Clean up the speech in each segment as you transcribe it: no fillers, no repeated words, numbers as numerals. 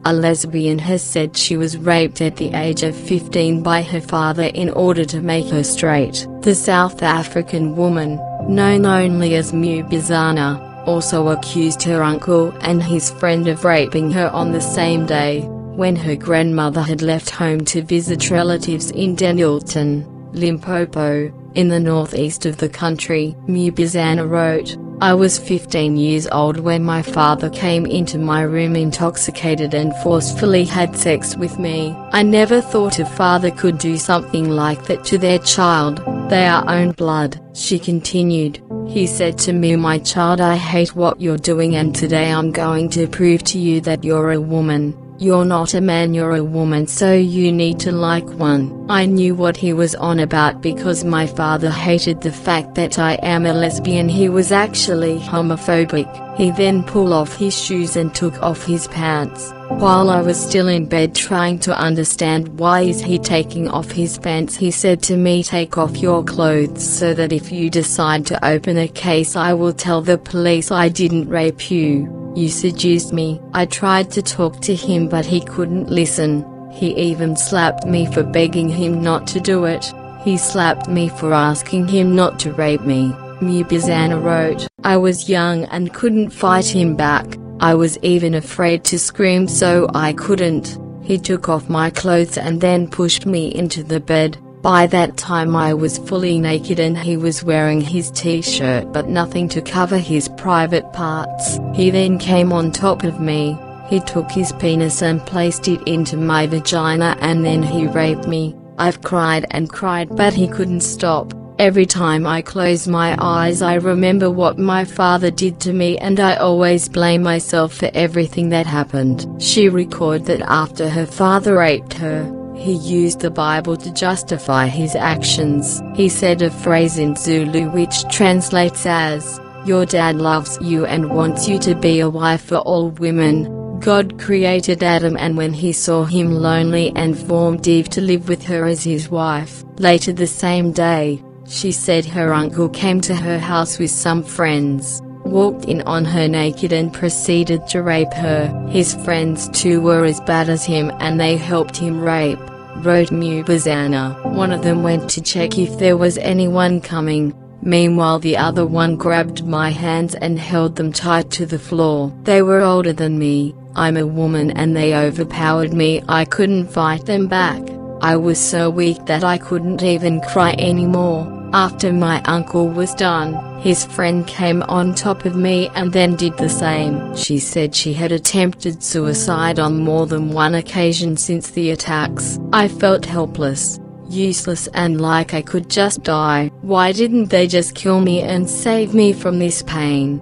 a lesbian, has said she was raped at the age of 15 by her father in order to make her straight. The South African woman, known only as Mubizana, also accused her uncle and his friend of raping her on the same day, when her grandmother had left home to visit relatives in Denilton, Limpopo, in the northeast of the country. Mubizana wrote, "I was 15 years old when my father came into my room intoxicated and forcefully had sex with me. I never thought a father could do something like that to their child, their own blood." She continued, "He said to me, 'My child, I hate what you're doing, and today I'm going to prove to you that you're a woman. You're not a man, you're a woman, so you need to like one.' I knew what he was on about because my father hated the fact that I am a lesbian. He was actually homophobic." He then pulled off his shoes and took off his pants. While I was still in bed trying to understand why is he taking off his pants, he said to me, "Take off your clothes so that if you decide to open a case I will tell the police I didn't rape you. You seduced me." I tried to talk to him but he couldn't listen. He even slapped me for begging him not to do it. He slapped me for asking him not to rape me. Mubizana wrote, "I was young and couldn't fight him back. I was even afraid to scream, so I couldn't. He took off my clothes and then pushed me into the bed. By that time I was fully naked and he was wearing his t-shirt but nothing to cover his private parts. He then came on top of me. He took his penis and placed it into my vagina and then he raped me. I've cried and cried but he couldn't stop. Every time I close my eyes I remember what my father did to me and I always blame myself for everything that happened." She recorded that after her father raped her, he used the Bible to justify his actions. He said a phrase in Zulu which translates as, "Your dad loves you and wants you to be a wife for all women." God created Adam and when he saw him lonely and formed Eve to live with her as his wife. Later the same day, she said her uncle came to her house with some friends, walked in on her naked and proceeded to rape her. His friends too were as bad as him and they helped him rape, wrote Mubizana. "One of them went to check if there was anyone coming. Meanwhile the other one grabbed my hands and held them tight to the floor. They were older than me. I'm a woman and they overpowered me. I couldn't fight them back. I was so weak that I couldn't even cry anymore. After my uncle was done, his friend came on top of me and then did the same." She said she had attempted suicide on more than one occasion since the attacks. "I felt helpless, useless and like I could just die. Why didn't they just kill me and save me from this pain?"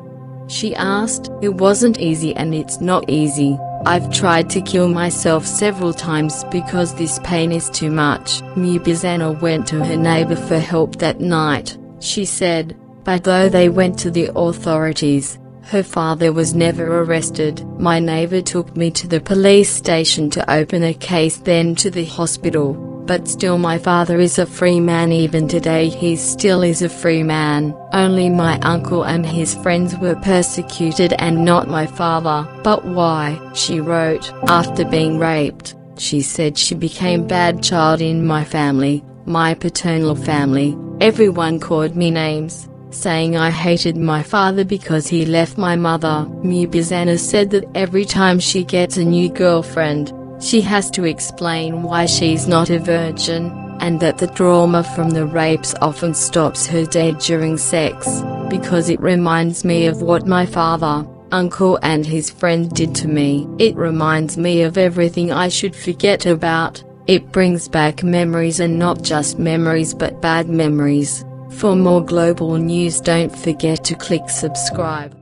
She asked. "It wasn't easy and it's not easy. I've tried to kill myself several times because this pain is too much." Mubizana went to her neighbor for help that night, she said, but though they went to the authorities, her father was never arrested. "My neighbor took me to the police station to open a case, then to the hospital. But still my father is a free man. Even today he still is a free man. Only my uncle and his friends were persecuted and not my father." "But why?" she wrote. "After being raped," she said, "she became bad child in my family, my paternal family. Everyone called me names, saying I hated my father because he left my mother." Mubizana said that every time she gets a new girlfriend, she has to explain why she's not a virgin, and that the trauma from the rapes often stops her dead during sex, because it reminds me of what my father, uncle and his friend did to me. It reminds me of everything I should forget about. It brings back memories, and not just memories but bad memories. For more global news, don't forget to click subscribe.